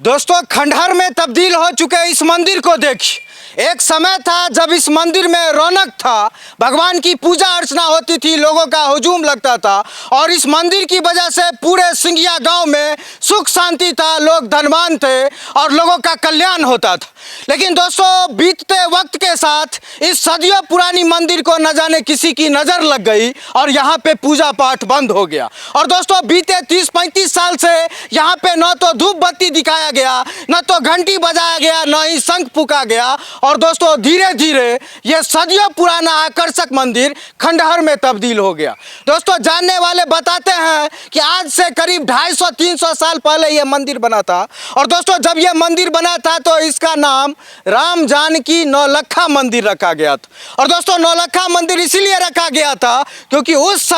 दोस्तों, खंडहर में तब्दील हो चुके इस मंदिर को देखिए। एक समय था जब इस मंदिर में रौनक था, भगवान की पूजा अर्चना होती थी, लोगों का हुजूम लगता था और इस मंदिर की वजह से पूरे सिंघिया गांव में सुख शांति था, लोग धनवान थे और लोगों का कल्याण होता था। लेकिन दोस्तों, बीतते वक्त के साथ इस सदियों पुरानी मंदिर को न जाने किसी की नज़र लग गई और यहाँ पे पूजा पाठ बंद हो गया। और दोस्तों, बीते 30-35 साल से यहाँ पे न तो धूप बत्ती दिखाया गया, न तो घंटी बजाया गया, न ही शंख फूका गया। और दोस्तों, धीरे धीरे ये सदियों पुराना आकर्षक मंदिर खंडहर में तब्दील हो गया। दोस्तों, जानने वाले बताते हैं कि आज से करीब 250-300 साल पहले ये मंदिर बना था। और दोस्तों, जब ये मंदिर बना था तो इसका नाम राम जानकी नौलखा मंदिर रखा गया था। और दोस्तों, नौलखा मंदिर इसीलिए रखा गया था क्योंकि उस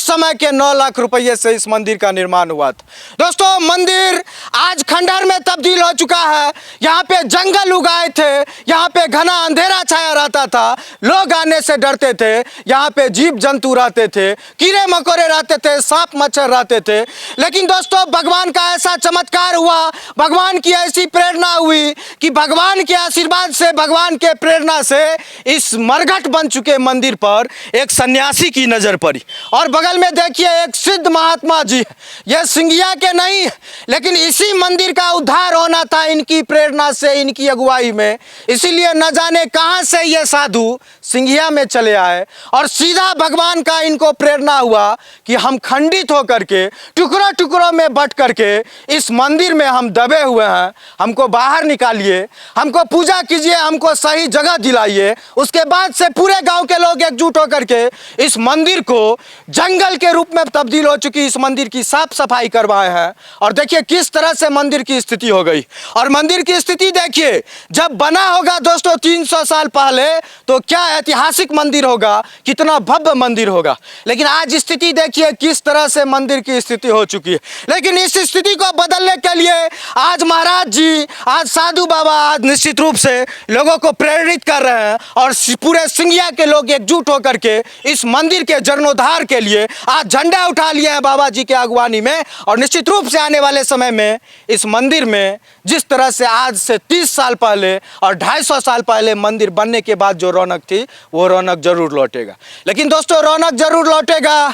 समय के 9 लाख रुपये से इस मंदिर का निर्माण हुआ था। दोस्तों, मंदिर आज खंडहर में तब्दील हो चुका है। यहाँ पे जंगल उगाए थे, यहाँ पे घना अंधेरा छाया रहता था, लोग आने से डरते थे। यहाँ पे जीव जंतु रहते थे, कीड़े मकोड़े रहते थे, सांप मच्छर रहते थे। लेकिन दोस्तों, भगवान का ऐसा चमत्कार हुआ, भगवान की ऐसी प्रेरणा हुई कि भगवान के आशीर्वाद से, भगवान के प्रेरणा से इस मरघट बन चुके मंदिर पर एक सन्यासी की नजर पड़ी। और बगल में देखिए एक सिद्ध महात्मा जी, ये सिंघिया के नहीं लेकिन इसी मंदिर का उद्धार होना था इनकी प्रेरणा से, इनकी अगुवाई में। इसीलिए न जाने कहां से ये साधु सिंघिया में चले आए और सीधा भगवान का इनको प्रेरणा हुआ कि हम खंडित होकर के, टुकड़ों टुकड़ों में बट करके इस मंदिर में हम दबे हुए हैं, हमको बाहर निकालिए, हमको पूजा कीजिए, हमको सही जगह दिलाइए। उसके बाद से पूरे गांव के लोग एकजुट होकर के इस मंदिर को जंगल के रूप में तब्दील हो चुकी इस मंदिर की साफ सफाई करवाए हैं। और देखिए किस तरह से मंदिर की स्थिति हो गई। और मंदिर की स्थिति देखिए, जब बना होगा दोस्तों 300 साल पहले तो क्या ऐतिहासिक मंदिर होगा, कितना भव्य मंदिर होगा। लेकिन आज स्थिति देखिए किस तरह से मंदिर की स्थिति हो चुकी है। लेकिन इस स्थिति को बदलने के लिए आज महाराज जी, आज साधु बाबा आज निश्चित रूप से लोगों को प्रेरित कर रहे हैं और पूरे सिंघिया के लोग एकजुट होकर के इस मंदिर के जीर्णोद्धार के लिए आज झंडा उठा लिए हैं बाबा जी के अगुवानी में। और निश्चित रूप से आने वाले समय में इस मंदिर में जिस तरह से आज से 30 साल पहले और 250 साल पहले मंदिर बनने के बाद जो रौनक थी वो रौनक जरूर लौटेगा। लेकिन दोस्तों, रौनक जरूर लौटेगा,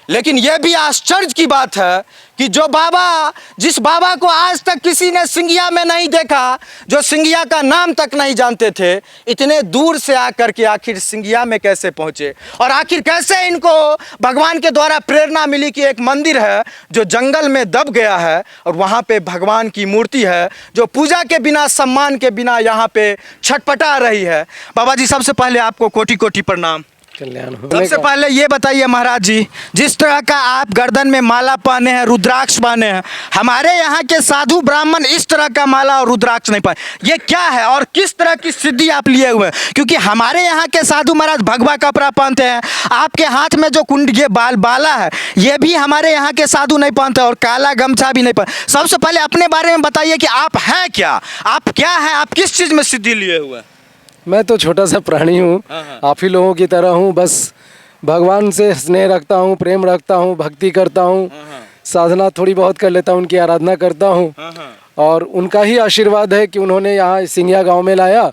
लेकिन यह भी आश्चर्य की बात है कि जिस बाबा को आज तक किसी ने सिंघिया में नहीं देखा, जो सिंघिया का नाम तक नहीं जानते थे, इतने दूर से आकर के आखिर सिंघिया में कैसे पहुंचे और आखिर कैसे इनको भगवान के द्वारा प्रेरणा मिली कि एक मंदिर है जो जंगल में दब गया है और वहाँ पे भगवान की मूर्ति है जो पूजा के बिना, सम्मान के बिना यहाँ पे छटपटा रही है। बाबा जी, सबसे पहले आपको कोटि कोटि प्रणाम। सबसे पहले ये बताइए महाराज जी, जिस तरह का आप गर्दन में माला पहने हैं, रुद्राक्ष पहने हैं, हमारे यहाँ के साधु ब्राह्मण इस तरह का माला और रुद्राक्ष नहीं पहने, ये क्या है और किस तरह की सिद्धि आप लिए हुए हैं? क्योंकि हमारे यहाँ के साधु महाराज भगवा कपड़ा पहनते हैं, आपके हाथ में जो कुंड ये बाला है ये भी हमारे यहाँ के साधु नहीं पहनते और काला गमछा भी नहीं पहनते। सबसे पहले अपने बारे में बताइए कि आप हैं क्या, आप क्या हैं, आप किस चीज़ में सिद्धि लिए हुए हैं? मैं तो छोटा सा प्राणी हूँ, आप ही लोगों की तरह हूँ। बस भगवान से स्नेह रखता हूँ, प्रेम रखता हूँ, भक्ति करता हूँ, साधना थोड़ी बहुत कर लेता हूँ, उनकी आराधना करता हूँ और उनका ही आशीर्वाद है कि उन्होंने यहाँ सिंघिया गांव में लाया।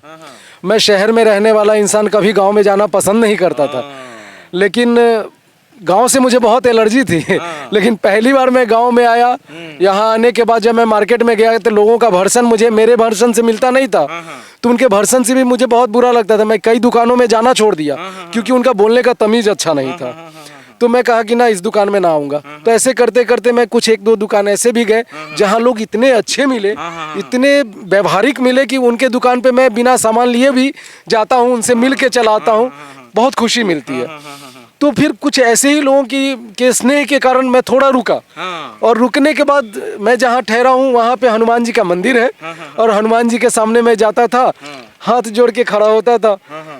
मैं शहर में रहने वाला इंसान कभी गांव में जाना पसंद नहीं करता था, लेकिन गांव से मुझे बहुत एलर्जी थी। लेकिन पहली बार मैं गांव में आया, यहाँ आने के बाद जब मैं मार्केट में गया तो लोगों का भर्सन मुझे मेरे भर्सन से मिलता नहीं था, तो उनके भर्सन से भी मुझे बहुत बुरा लगता था। मैं कई दुकानों में जाना छोड़ दिया क्योंकि उनका बोलने का तमीज़ अच्छा नहीं था। तो मैं कहा कि ना, इस दुकान में ना आऊँगा। तो ऐसे करते करते मैं कुछ 1-2 दुकान ऐसे भी गए जहाँ लोग इतने अच्छे मिले, इतने व्यवहारिक मिले कि उनके दुकान पे मैं बिना सामान लिए भी जाता हूँ, उनसे मिल के चलाता हूँ, बहुत खुशी मिलती है। तो फिर कुछ ऐसे ही लोगों के स्नेह के कारण मैं थोड़ा रुका और रुकने के बाद मैं जहाँ ठहरा हूँ वहाँ पे हनुमान जी का मंदिर है और हनुमान जी के सामने मैं जाता था, हाथ जोड़ के खड़ा होता था।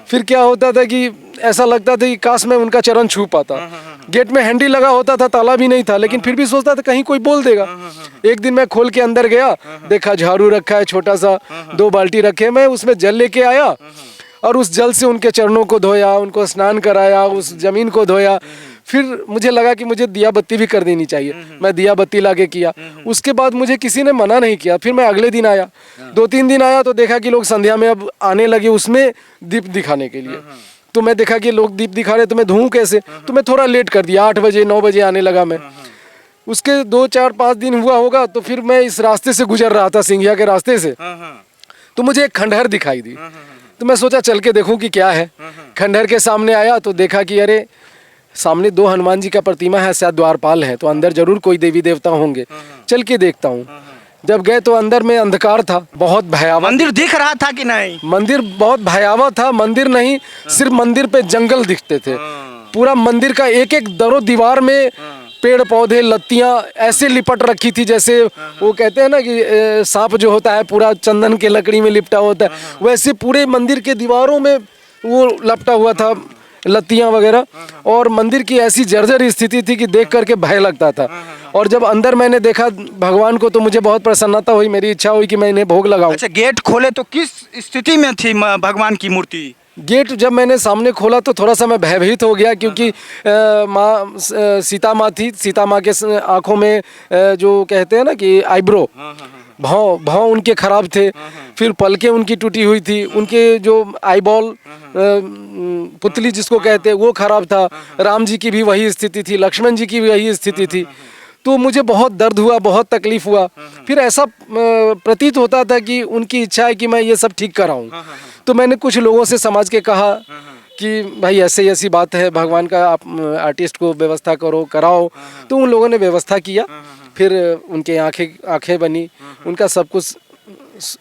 फिर क्या होता था कि ऐसा लगता था कि काश मैं उनका चरण छू पाता। गेट में हैंडल लगा होता था, ताला भी नहीं था, लेकिन फिर भी सोचता था कहीं कोई बोल देगा। एक दिन मैं खोल के अंदर गया, देखा झाड़ू रखा है छोटा सा, 2 बाल्टी रखे, मैं उसमें जल लेके आया और उस जल से उनके चरणों को धोया, उनको स्नान कराया, उस जमीन को धोया। फिर मुझे लगा कि मुझे दिया बत्ती भी कर देनी चाहिए। मैं दिया बत्ती लाके किया। उसके बाद मुझे किसी ने मना नहीं किया। फिर मैं अगले दिन आया, 2-3 दिन आया तो देखा कि लोग संध्या में अब आने लगे उसमें दीप दिखाने के लिए। तो मैं देखा कि लोग दीप दिखा रहे तो मैं धूँ कैसे, तो मैं थोड़ा लेट कर दिया, 8 बजे 9 बजे आने लगा मैं। उसके 2-4-5 दिन हुआ होगा तो फिर मैं इस रास्ते से गुजर रहा था, सिंघिया के रास्ते से, तो मुझे एक खंडहर दिखाई दी। तो मैं सोचा चल के देखूं कि क्या है। खंडहर के सामने आया तो देखा कि अरे सामने 2 हनुमान जी का प्रतिमा है, शायद द्वारपाल है, तो अंदर जरूर कोई देवी देवता होंगे, चल के देखता हूँ। जब गए तो अंदर में अंधकार था, बहुत भयावह। मंदिर दिख रहा था कि नहीं? मंदिर बहुत भयावह था। मंदिर नहीं, सिर्फ मंदिर पे जंगल दिखते थे। पूरा मंदिर का एक एक दरो दीवार में पेड़ पौधे लत्तियां ऐसे लिपट रखी थी जैसे वो कहते हैं ना कि सांप जो होता है पूरा चंदन के लकड़ी में लिपटा होता है, वैसे पूरे मंदिर के दीवारों में वो लपटा हुआ था, लत्तियां वगैरह। और मंदिर की ऐसी जर्जर स्थिति थी कि देख करके भय लगता था। और जब अंदर मैंने देखा भगवान को तो मुझे बहुत प्रसन्नता हुई, मेरी इच्छा हुई कि मैं इन्हें भोग लगाऊं। अच्छा, गेट खोले तो किस स्थिति में थी भगवान की मूर्ति? गेट जब मैंने सामने खोला तो थोड़ा सा मैं भयभीत हो गया, क्योंकि माँ सीता माँ थी। सीता माँ के आंखों में जो कहते हैं ना कि आईब्रो, भाव उनके खराब थे। फिर पलकें उनकी टूटी हुई थी, उनके जो आईबॉल पुतली जिसको कहते हैं वो खराब था। राम जी की भी वही स्थिति थी, लक्ष्मण जी की भी वही स्थिति थी। तो मुझे बहुत दर्द हुआ, बहुत तकलीफ हुआ। फिर ऐसा प्रतीत होता था कि उनकी इच्छा है कि मैं ये सब ठीक कराऊं। तो मैंने कुछ लोगों से समाज के कहा कि भाई ऐसे ऐसी बात है, भगवान का आप आर्टिस्ट को व्यवस्था करो, कराओ। तो उन लोगों ने व्यवस्था किया। फिर उनके आंखें बनी, उनका सब कुछ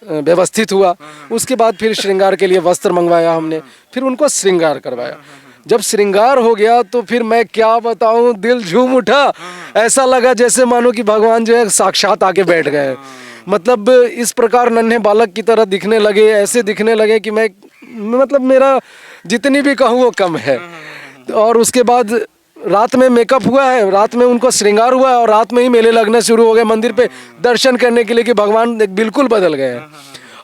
व्यवस्थित हुआ। उसके बाद फिर श्रृंगार के लिए वस्त्र मंगवाया हमने, फिर उनको श्रृंगार करवाया। जब श्रृंगार हो गया तो फिर मैं क्या बताऊं, दिल झूम उठा। ऐसा लगा जैसे मानो कि भगवान जो है साक्षात आके बैठ गए। मतलब इस प्रकार नन्हे बालक की तरह दिखने लगे, ऐसे दिखने लगे कि मैं मतलब मेरा जितनी भी कहूँ वो कम है। और उसके बाद रात में मेकअप हुआ है, रात में उनको श्रृंगार हुआ है और रात में ही मेले लगने शुरू हो गए मंदिर पे दर्शन करने के लिए कि भगवान बिल्कुल बदल गए हैं।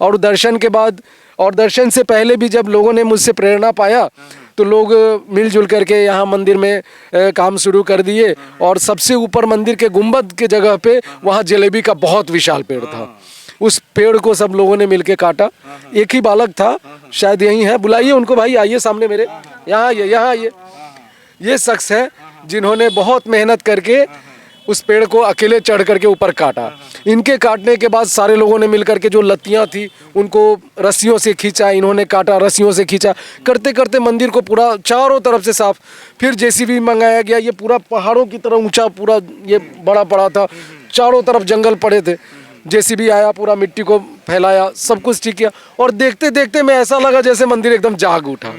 और दर्शन के बाद और दर्शन से पहले भी जब लोगों ने मुझसे प्रेरणा पाया तो लोग मिलजुल करके यहाँ मंदिर में काम शुरू कर दिए। और सबसे ऊपर मंदिर के गुंबद के जगह पे वहाँ जलेबी का बहुत विशाल पेड़ था। उस पेड़ को सब लोगों ने मिलके काटा। एक ही बालक था, शायद यही है, बुलाइए उनको भाई, आइए सामने मेरे, यहाँ आइए। ये शख्स है जिन्होंने बहुत मेहनत करके उस पेड़ को अकेले चढ़ करके ऊपर काटा। इनके काटने के बाद सारे लोगों ने मिलकर के जो लत्तियां थी उनको रस्सियों से खींचा, इन्होंने काटा, रस्सियों से खींचा, करते करते मंदिर को पूरा चारों तरफ से साफ। फिर जेसीबी मंगाया गया। ये पूरा पहाड़ों की तरह ऊंचा पूरा ये बड़ा पड़ा था, चारों तरफ जंगल पड़े थे। जेसीबी आया, पूरा मिट्टी को फैलाया, सब कुछ ठीक किया। और देखते देखते में ऐसा लगा जैसे मंदिर एकदम जाग उठा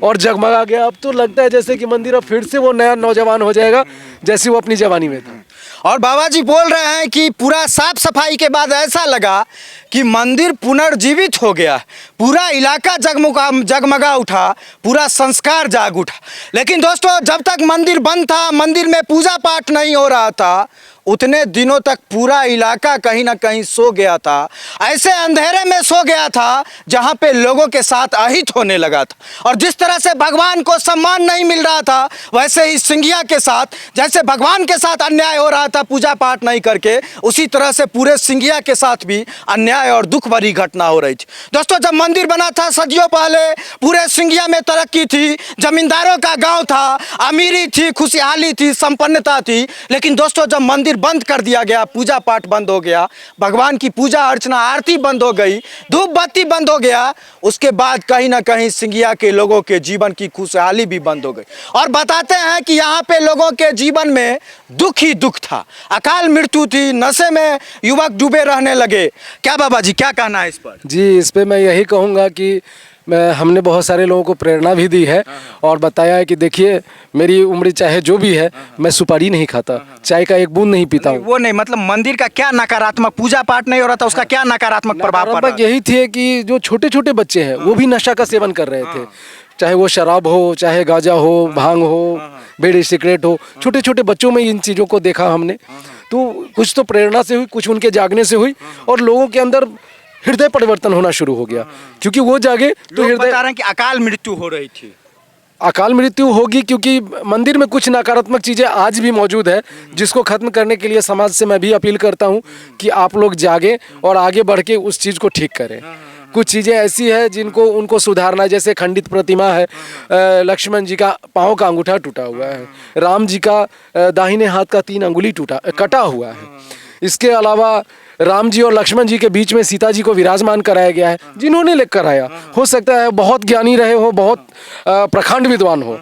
और जगमगा गया। अब तो लगता है जैसे कि मंदिर अब फिर से वो नया नौजवान हो जाएगा जैसे वो अपनी जवानी में था। और बाबा जी बोल रहे हैं कि पूरा साफ सफाई के बाद ऐसा लगा कि मंदिर पुनर्जीवित हो गया, पूरा इलाका जगमगा उठा, पूरा संस्कार जाग उठा। लेकिन दोस्तों, जब तक मंदिर बंद था, मंदिर में पूजा पाठ नहीं हो रहा था, उतने दिनों तक पूरा इलाका कहीं ना कहीं सो गया था। ऐसे अंधेरे में सो गया था जहां पे लोगों के साथ अहित होने लगा था। और जिस तरह से भगवान को सम्मान नहीं मिल रहा था, वैसे ही सिंघिया के साथ जैसे भगवान के साथ अन्याय हो रहा था पूजा पाठ नहीं करके, उसी तरह से पूरे सिंघिया के साथ भी अन्याय और दुख भरी घटना हो रही थी। दोस्तों, जब मंदिर बना था सदियों पहले, पूरे सिंघिया में तरक्की थी, जमींदारों का गाँव था, अमीरी थी, खुशहाली थी, संपन्नता थी। लेकिन दोस्तों, जब मंदिर बंद कर दिया गया, पूजा पाठ बंद हो गया, भगवान की पूजा अर्चना आरती बंद हो गई, धूप बत्ती बंद हो गया, उसके बाद कहीं ना कहीं सिंघिया के लोगों के जीवन की खुशहाली भी बंद हो गई। और बताते हैं कि यहाँ पे लोगों के जीवन में दुख ही दुख था, अकाल मृत्यु थी, नशे में युवक डूबे रहने लगे। क्या बाबा जी, क्या कहना है इस पर? जी, इस पे मैं यही कहूँगा कि हमने बहुत सारे लोगों को प्रेरणा भी दी है और बताया है कि देखिए मेरी उम्र चाहे जो भी है, मैं सुपारी नहीं खाता, चाय का एक बूंद नहीं पीता हूँ। वो नहीं, मतलब मंदिर का क्या नकारात्मक, पूजा पाठ नहीं हो रहा था, उसका क्या नकारात्मक प्रभाव पड़ रहा? यही थी कि जो छोटे छोटे बच्चे हैं वो भी नशा का सेवन कर रहे थे, चाहे वो शराब हो, चाहे गांजा हो, भांग हो, बीड़ी सिगरेट हो। छोटे छोटे बच्चों में इन चीज़ों को देखा हमने। तो कुछ तो प्रेरणा से हुई, कुछ उनके जागने से हुई और लोगों के अंदर हृदय परिवर्तन होना शुरू हो गया, क्योंकि वो जागे तो हृदय। बता रहे हैं कि अकाल मृत्यु हो रही थी। अकाल मृत्यु होगी, क्योंकि मंदिर में कुछ नकारात्मक चीज़ें आज भी मौजूद है, जिसको ख़त्म करने के लिए समाज से मैं भी अपील करता हूं कि आप लोग जागें और आगे बढ़ के उस चीज़ को ठीक करें। कुछ चीज़ें ऐसी है जिनको उनको सुधारना, जैसे खंडित प्रतिमा है, लक्ष्मण जी का पाँव का अंगूठा टूटा हुआ है, राम जी का दाहिने हाथ का 3 अंगुली कटा हुआ है। इसके अलावा राम जी और लक्ष्मण जी के बीच में सीता जी को विराजमान कराया गया है, जिन्होंने लेकर आया, हो सकता है बहुत ज्ञानी रहे हो, बहुत प्रखंड विद्वान हो,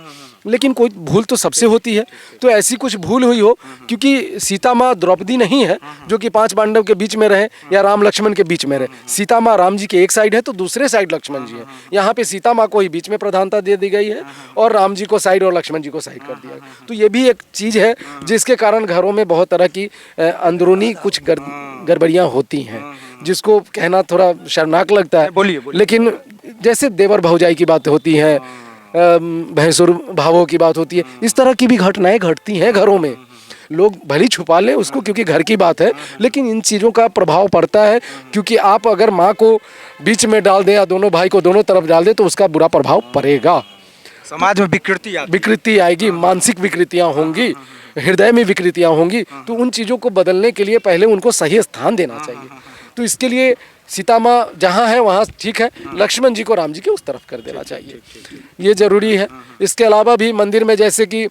लेकिन कोई भूल तो सबसे होती है। तो ऐसी कुछ भूल हुई हो, क्योंकि सीता माँ द्रौपदी नहीं है जो कि 5 पांडव के बीच में रहे या राम लक्ष्मण के बीच में रहे। सीता माँ राम जी के एक साइड है तो दूसरे साइड लक्ष्मण जी है। यहाँ पे सीता माँ को ही बीच में प्रधानता दे दी गई है और राम जी को साइड और लक्ष्मण जी को साइड कर दिया गया। तो ये भी एक चीज़ है जिसके कारण घरों में बहुत तरह की अंदरूनी कुछ गड़बड़ियाँ होती हैं, जिसको कहना थोड़ा शर्मनाक लगता है। बोलिए। लेकिन जैसे देवर भौजाई की बात होती है, भैंसुर भावों की बात होती है, इस तरह की भी घटनाएं घटती हैं घरों में। लोग भली छुपा लें उसको क्योंकि घर की बात है, लेकिन इन चीज़ों का प्रभाव पड़ता है। क्योंकि आप अगर माँ को बीच में डाल दें या दोनों भाई को दोनों तरफ डाल दें तो उसका बुरा प्रभाव पड़ेगा। समाज में विकृति आएगी, मानसिक विकृतियाँ होंगी, हृदय में विकृतियाँ होंगी। तो उन चीज़ों को बदलने के लिए पहले उनको सही स्थान देना चाहिए। तो इसके लिए सीता माँ जहाँ है वहाँ ठीक है, लक्ष्मण जी को राम जी के उस तरफ कर देना चाहिए, ये ज़रूरी है। इसके अलावा भी मंदिर में जैसे कि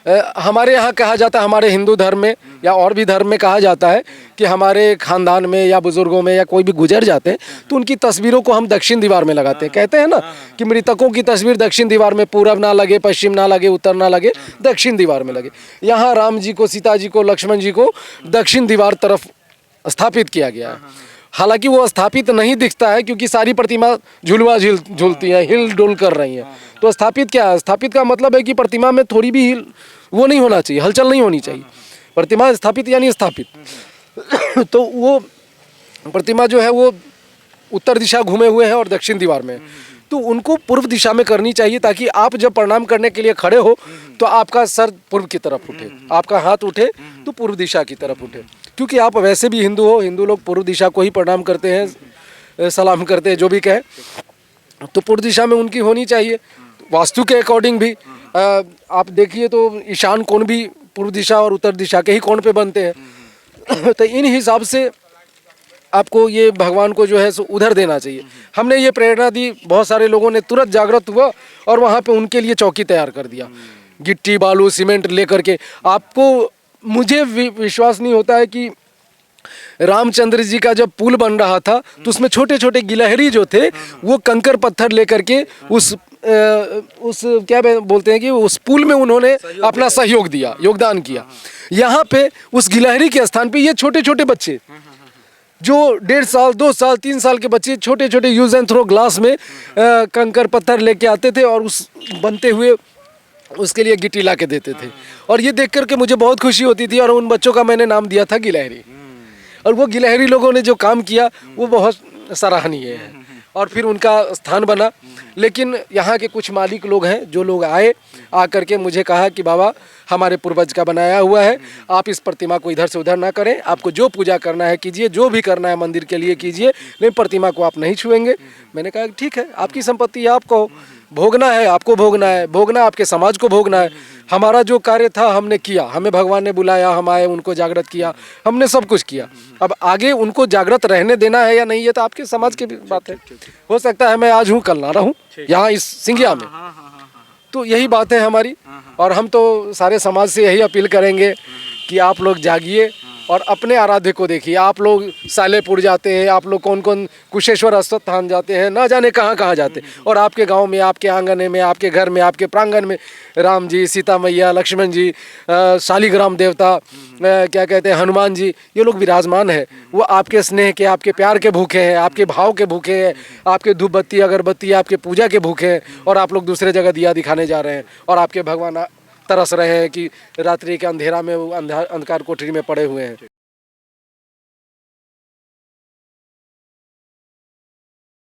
हमारे यहाँ कहा जाता है, हमारे हिंदू धर्म में या और भी धर्म में कहा जाता है कि हमारे खानदान में या बुजुर्गों में या कोई भी गुजर जाते हैं तो उनकी तस्वीरों को हम दक्षिण दीवार में लगाते हैं। कहते हैं ना कि मृतकों की तस्वीर दक्षिण दीवार में, पूरब ना लगे, पश्चिम ना लगे, उत्तर ना लगे, दक्षिण दीवार में लगे। यहाँ राम जी को, सीता जी को, लक्ष्मण जी को दक्षिण दीवार तरफ स्थापित किया गया है। हालांकि वो स्थापित नहीं दिखता है क्योंकि सारी प्रतिमा झुलवा झूलती हैं, हिल डुल कर रही हैं। तो स्थापित क्या है? स्थापित का मतलब है कि प्रतिमा में थोड़ी भी वो नहीं होना चाहिए, हलचल नहीं होनी चाहिए। प्रतिमा स्थापित यानी स्थापित। तो वो प्रतिमा जो है वो उत्तर दिशा घूमे हुए हैं और दक्षिण दीवार में, तो उनको पूर्व दिशा में करनी चाहिए ताकि आप जब प्रणाम करने के लिए खड़े हो तो आपका सर पूर्व की तरफ उठे, आपका हाथ उठे तो पूर्व दिशा की तरफ उठे। क्योंकि आप वैसे भी हिंदू हो, हिंदू लोग पूर्व दिशा को ही प्रणाम करते हैं, सलाम करते हैं, जो भी कहें, तो पूर्व दिशा में उनकी होनी चाहिए। वास्तु के अकॉर्डिंग भी आप देखिए तो ईशान कोण भी पूर्व दिशा और उत्तर दिशा के ही कोण पे बनते हैं। तो इन हिसाब से आपको ये भगवान को जो है सो उधर देना चाहिए। हमने ये प्रेरणा दी, बहुत सारे लोगों ने तुरंत जागृत हुआ और वहाँ पे उनके लिए चौकी तैयार कर दिया, गिट्टी बालू सीमेंट लेकर के। आपको, मुझे विश्वास नहीं होता है कि रामचंद्र जी का जब पुल बन रहा था तो उसमें छोटे छोटे गिलहरी जो थे वो कंकर पत्थर लेकर के उस क्या बोलते हैं कि उस पुल में उन्होंने अपना सहयोग दिया, योगदान किया। यहाँ पे उस गिलहरी के स्थान पे ये छोटे छोटे बच्चे जो 1.5 साल 2 साल 3 साल के बच्चे छोटे छोटे यूज एंड थ्रो ग्लास में कंकर पत्थर लेके आते थे और उस बनते हुए उसके लिए गिट्टी ला के देते थे। और ये देख करके मुझे बहुत खुशी होती थी और उन बच्चों का मैंने नाम दिया था गिलहरी। और वो गिलहरी लोगों ने जो काम किया वो बहुत सराहनीय है और फिर उनका स्थान बना। लेकिन यहाँ के कुछ मालिक लोग हैं, जो लोग आए, आकर के मुझे कहा कि बाबा हमारे पूर्वज का बनाया हुआ है, आप इस प्रतिमा को इधर से उधर ना करें, आपको जो पूजा करना है कीजिए, जो भी करना है मंदिर के लिए कीजिए, लेकिन प्रतिमा को आप नहीं छुएंगे। मैंने कहा ठीक है, आपकी संपत्ति है, आपको भोगना है, आपको भोगना है, भोगना आपके समाज को भोगना है। हमारा जो कार्य था हमने किया, हमें भगवान ने बुलाया, हम आए, उनको जागृत किया, हमने सब कुछ किया। अब आगे उनको जागृत रहने देना है या नहीं, ये तो आपके समाज की बात है। हो सकता है मैं आज हूँ कल ना रहूँ यहाँ इस सिंघिया में, तो यही बात है हमारी। और हम तो सारे समाज से यही अपील करेंगे कि आप लोग जागिए और अपने आराध्य को देखिए। आप लोग सालेपुर जाते हैं, आप लोग कौन कौन कुशेश्वर स्थान जाते हैं, ना जाने कहाँ कहाँ जाते हैं, और आपके गांव में, आपके आंगन में, आपके घर में, आपके प्रांगण में राम जी, सीता मैया, लक्ष्मण जी, शालिग्राम देवता, क्या कहते हैं, हनुमान जी, ये लोग विराजमान है। वो आपके स्नेह के, आपके प्यार के भूखे हैं, आपके भाव के भूखे हैं, आपके धूप बत्ती अगरबत्ती, आपके पूजा के भूखे हैं। और आप लोग दूसरे जगह दिया दिखाने जा रहे हैं और आपके भगवान तरस रहे हैं कि रात्रि के अंधेरा में वो अंधकार कोठरी में पड़े हुए हैं।